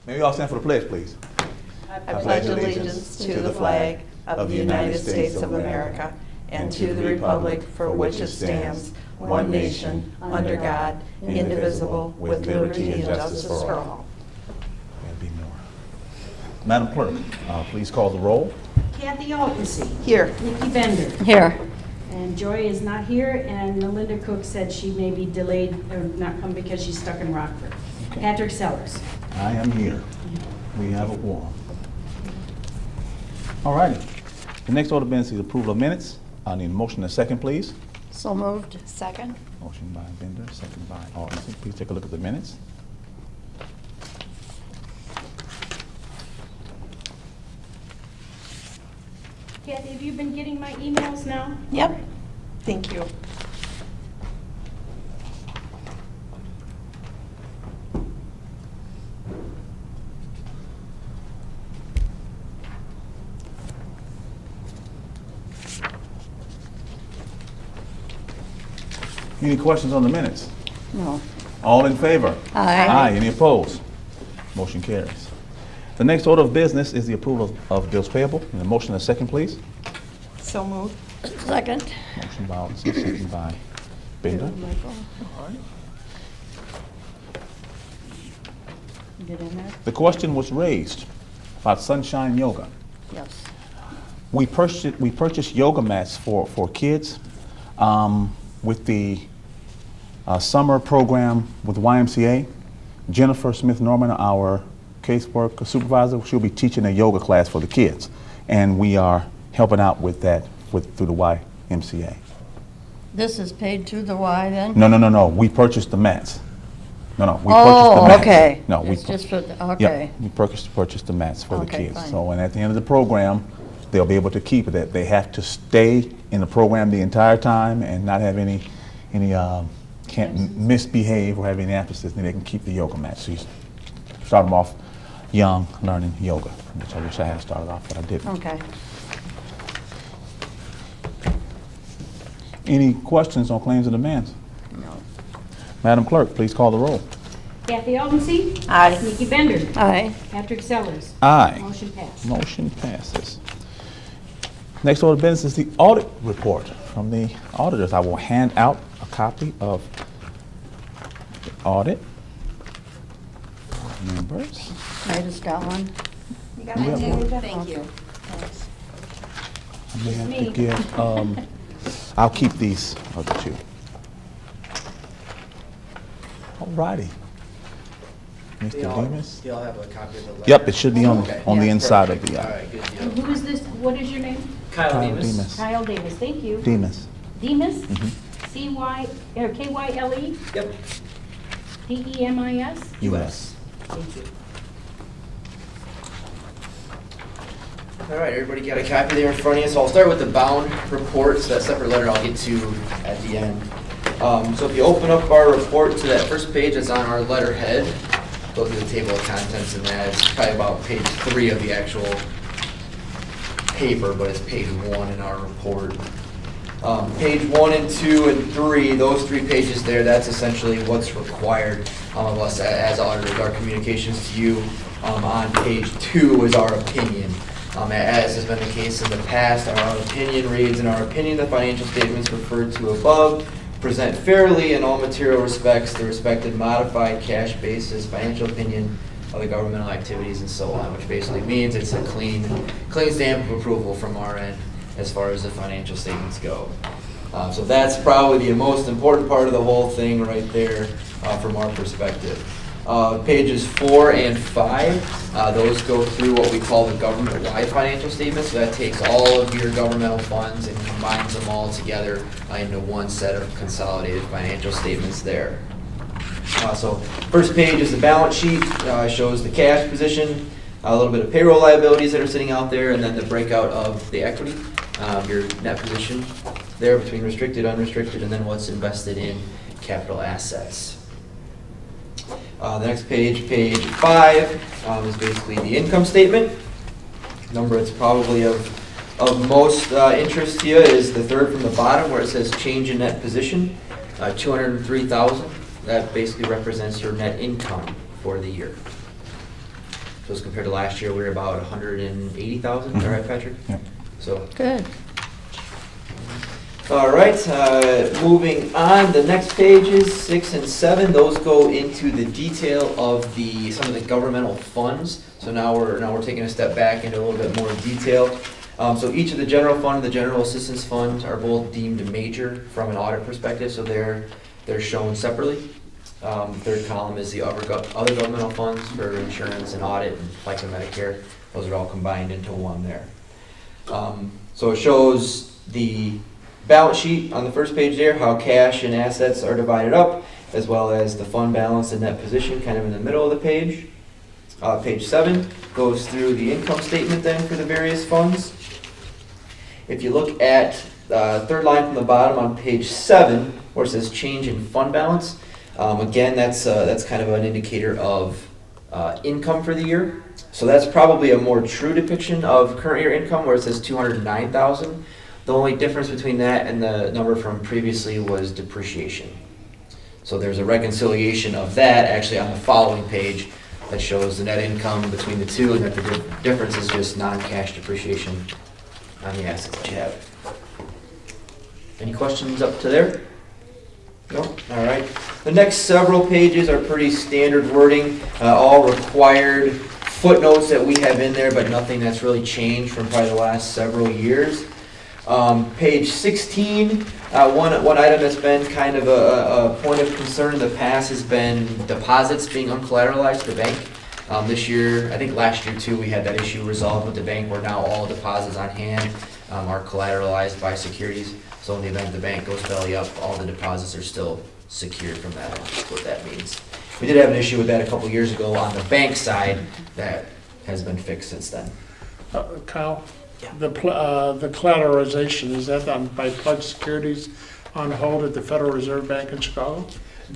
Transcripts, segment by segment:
May we all stand for the pledge, please? I pledge allegiance to the flag of the United States of America and to the republic for which it stands, one nation, under God, indivisible, with liberty and justice for all. There'll be more. Madam Clerk, please call the roll. Kathy Altense. Here. Nikki Bender. Here. And Joy is not here, and Melinda Cook said she may be delayed or not come because she's stuck in Rockford. Okay. Patrick Sellers. I am here. We have a quorum. All righty. The next order of business is approval of minutes. I need a motion and a second, please. So moved. Second. Motion by Bender, second by Alderson. Please take a look at the minutes. Kathy, have you been getting my emails now? Yep. Thank you. Any questions on the minutes? No. All in favor? Aye. Aye. Any opposed? Motion carries. The next order of business is the approval of bills payable. And a motion and a second, please. So moved. Second. Motion by Alderson, second by Bender. Get in there? The question was raised about Sunshine Yoga. Yes. We purchased yoga mats for kids with the summer program with YMCA. Jennifer Smith Norman, our casework supervisor, she'll be teaching a yoga class for the kids, and we are helping out with that through the YMCA. This is paid to the Y then? No. We purchased the mats. No. We purchased the mats. Okay. No, It's just for, Yeah, okay. we purchased the mats for the Okay, kids. fine. So, and at the end of the program, they'll be able to keep it. They have to stay in the program the entire time and not have any can't misbehave or have any absences. They can keep the yoga mats. So you start them off young, learning yoga, which I wish I had started off, but I didn't. Okay. Any questions on claims and demands? No. Madam Clerk, please call the roll. Kathy Altense. Aye. Nikki Bender. Aye. Patrick Sellers. Aye. Motion passed. Motion passes. Next order of business is the audit report from the auditors. I will hand out a copy of the audit. Members. I just got one. You got Yeah. my name? Thank you. I may have to Me. give, I'll keep these other two. All righty. Mr. Demus? Do y'all have a copy of the letter? Yep, it should be on Okay. the Yeah. inside of Perfect. the, All right, good And deal. who is this? What is your name? Kyle Demus. Demus. Kyle Davis. Thank you. Demus. Demus? Mhm. C-Y, or K-Y-L-E? Yep. D-E-M-I-S? US. Thank you. All right, everybody got a copy there in front of you. So I'll start with the bound report. So that separate letter I'll get to at the end. So if you open up our report to that first page that's on our letterhead, go through the table of contents and that. It's probably about page 3 of the actual paper, but it's page 1 in our report. Page 1 and 2 and 3, those 3 pages there, that's essentially what's required of us as auditors. Our communications to you on page 2 is our opinion. As has been the case in the past, our opinion reads, in our opinion, the financial statements referred to above present fairly in all material respects the respective modified cash basis financial opinion of the governmental activities and so on, which basically means it's a clean stamp of approval from our end as far as the financial statements go. So that's probably the most important part of the whole thing right there from our perspective. Pages 4 and 5, those go through what we call the government-wide financial statements. So that takes all of your governmental funds and combines them all together into one set of consolidated financial statements there. So first page is the balance sheet, shows the cash position, a little bit of payroll liabilities that are sitting out there, and then the breakout of the equity, your net position there between restricted, unrestricted, and then what's invested in capital assets. The next page, page 5, is basically the income statement. Number that's probably of most interest to you is the third from the bottom where it says change in net position, $203,000. That basically represents your net income for the year. So as compared to last year, we were about 180,000, is that right, Patrick? Yep. So, Good. all right, moving on, the next pages, 6 and 7, those go into the detail of some of the governmental funds. So now we're taking a step back into a little bit more detail. So each of the general fund and the general assistance fund are both deemed major from an audit perspective, so they're shown separately. Third column is the other governmental funds for insurance and audit and FICA Medicare. Those are all combined into one there. So it shows the balance sheet on the first page there, how cash and assets are divided up, as well as the fund balance and net position kind of in the middle of the page. Page 7 goes through the income statement then for the various funds. If you look at third line from the bottom on page 7, where it says change in fund balance, again, that's kind of an indicator of income for the year. So that's probably a more true depiction of current year income, where it says 209,000. The only difference between that and the number from previously was depreciation. So there's a reconciliation of that actually on the following page that shows the net income between the two, and that the difference is just non-cash depreciation on the assets that you have. Any questions up to there? No? All right. The next several pages are pretty standard wording, all required footnotes that we have in there, but nothing that's really changed from probably the last several years. Page 16, one item that's been kind of a point of concern in the past has been deposits being uncollateralized to the bank. This year, I think last year too, we had that issue resolved with the bank where now all deposits on hand are collateralized by securities. So in the event the bank goes belly up, all the deposits are still secured from that. That's what that means. We did have an issue with that a couple years ago on the bank side that has been fixed since then. Kyle? Yeah. The collateralization, is that done by pledged securities on hold at the Federal Reserve Bank in Chicago?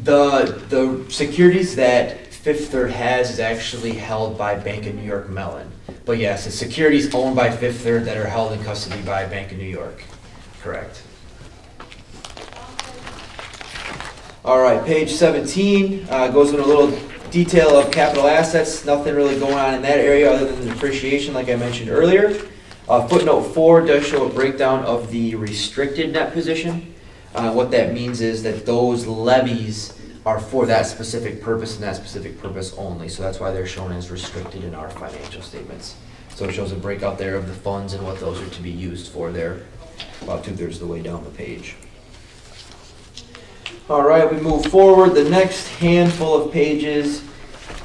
The securities that Fifth Third has is actually held by Bank of New York Mellon. But yes, the securities owned by Fifth Third that are held in custody by Bank of New York. Correct. All right, page 17 goes into a little detail of capital assets. Nothing really going on in that area other than the depreciation like I mentioned earlier. Footnote 4 does show a breakdown of the restricted net position. What that means is that those levies are for that specific purpose and that specific purpose only. So that's why they're shown as restricted in our financial statements. So it shows a breakout there of the funds and what those are to be used for there, about 2/3 of the way down the page. All right, we move forward. The next handful of pages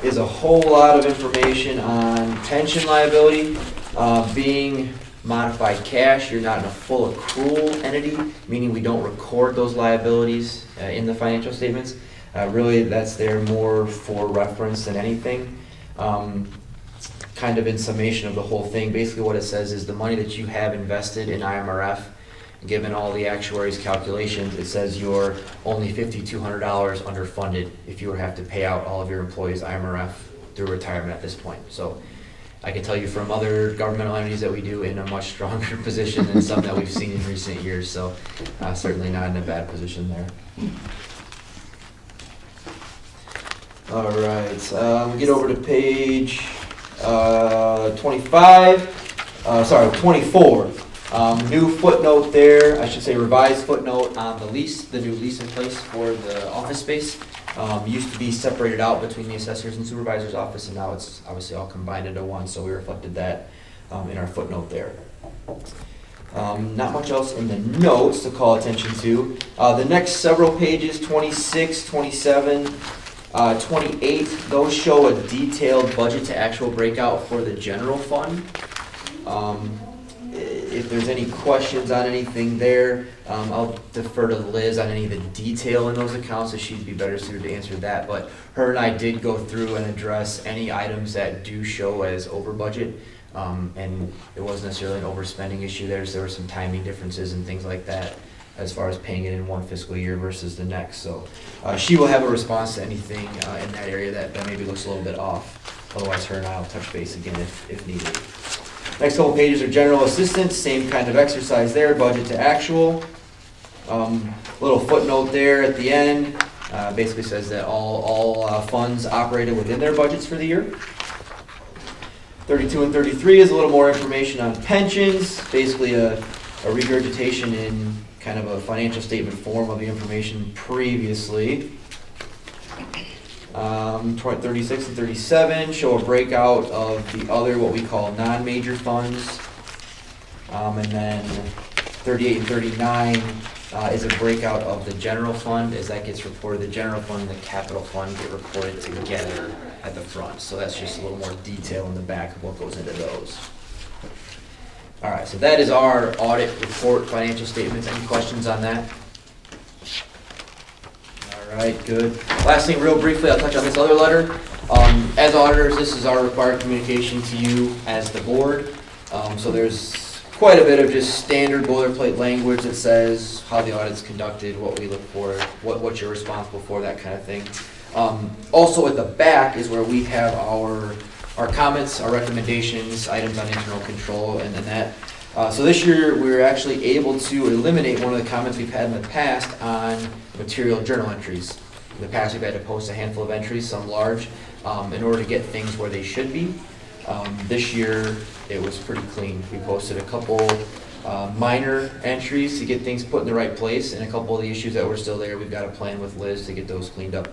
is a whole lot of information on pension liability. Being modified cash, you're not in a full accrual entity, meaning we don't record those liabilities in the financial statements. Really, that's there more for reference than anything. Kind of in summation of the whole thing, basically what it says is the money that you have invested in IMRF, given all the actuaries' calculations, it says you're only $5,200 underfunded if you were to have to pay out all of your employees' IMRF through retirement at this point. So I can tell you from other governmental entities that we do in a much stronger position than some that we've seen in recent years. So certainly not in a bad position there. All right, get over to page 24. New footnote there, I should say revised footnote on the lease, the new lease in place for the office space. Used to be separated out between the assessor's and supervisor's office, and now it's obviously all combined into one, so we reflected that in our footnote there. Not much else in the notes to call attention to. The next several pages, 26, 27, 28, those show a detailed budget to actual breakout for the general fund. If there's any questions on anything there, I'll defer to Liz on any of the detail in those accounts, so she'd be better suited to answer that. But her and I did go through and address any items that do show as over budget. And it wasn't necessarily an overspending issue there, so there were some timing differences and things like that as far as paying it in one fiscal year versus the next. So she will have a response to anything in that area that maybe looks a little bit off. Otherwise, her and I will touch base again if needed. Next couple pages are general assistance, same kind of exercise there, budget to actual. Little footnote there at the end, basically says that all funds operated within their budgets for the year. 32 and 33 is a little more information on pensions, basically a regurgitation in kind of a financial statement form of the information previously. 36 and 37 show a breakout of the other, what we call non-major funds. And then 38 and 39 is a breakout of the general fund. As that gets reported, the general fund and the capital fund get reported together at the front. So that's just a little more detail in the back of what goes into those. All right, so that is our audit report, financial statements. Any questions on that? All right, good. Last thing, real briefly, I'll touch on this other letter. As auditors, this is our required communication to you as the board. So there's quite a bit of just standard boilerplate language that says how the audit's conducted, what we look for, what you're responsible for, that kind of thing. Also at the back is where we have our comments, our recommendations, items on internal control, and then that. So this year, we were actually able to eliminate one of the comments we've had in the past on material journal entries. In the past, we've had to post a handful of entries, some large, in order to get things where they should be. This year, it was pretty clean. We posted a couple minor entries to get things put in the right place, and a couple of the issues that were still there, we've got a plan with Liz to get those cleaned up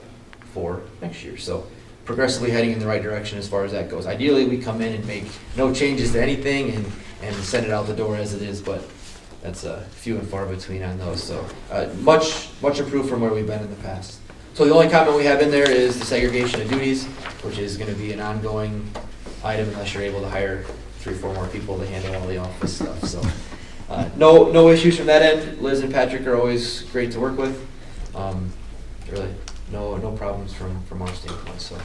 for next year. So progressively heading in the right direction as far as that goes. Ideally, we come in and make no changes to anything and send it out the door as it is, but that's few and far between on those. So much improved from where we've been in the past. So the only comment we have in there is the segregation of duties, which is going to be an ongoing item unless you're able to hire 3 or 4 more people to handle all the office stuff. So no issues from that end. Liz and Patrick are always great to work with. Really, no problems from our standpoint. So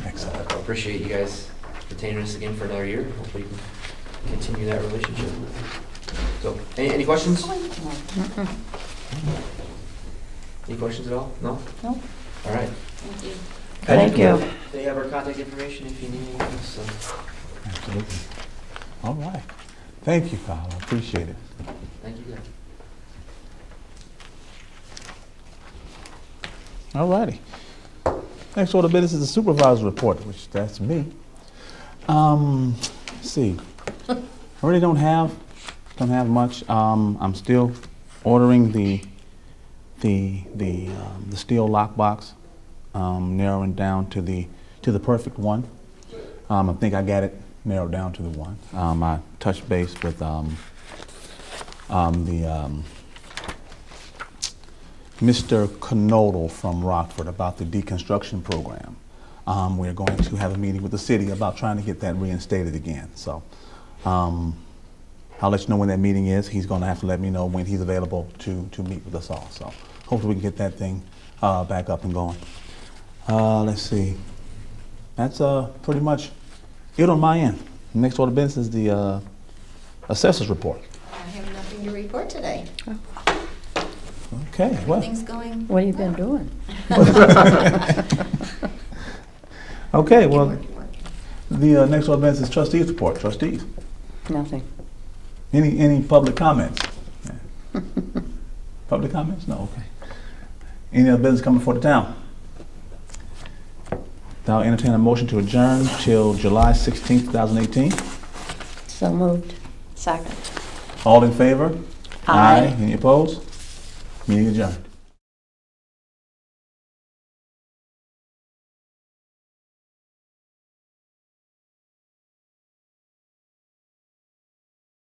I appreciate you guys retaining us again for another year. Hopefully you can continue that relationship. So any questions? Any questions at all? No? No. All right. Thank you. Thank you. They have our contact information if you need anything. So. Absolutely. All right. Thank you, Kyle. I appreciate it. Thank you, guys. All righty. Next order of business is the supervisor report, which that's me. Let's see. I really don't have much. I'm still ordering the steel lockbox, narrowing down to the perfect one. I think I got it narrowed down to the one. I touched base with Mr. Knodel from Rockford about the deconstruction program. We're going to have a meeting with the city about trying to get that reinstated again. So I'll let you know when that meeting is. He's going to have to let me know when he's available to meet with us all. So hopefully we can get that thing back up and going. Let's see. That's pretty much it on my end. Next order of business is the assessor's report. I have nothing to report today. Okay, well. Everything's going. What have you been doing? Okay, well, Working. the next order of business is trustees report. Trustees, Nothing. any public comments? Yeah. Public comments? No, okay. Any other business coming before the town? I'll entertain a motion to adjourn till July 16th, 2018. So moved. Second. All in favor? Aye. Any opposed? Meeting adjourned.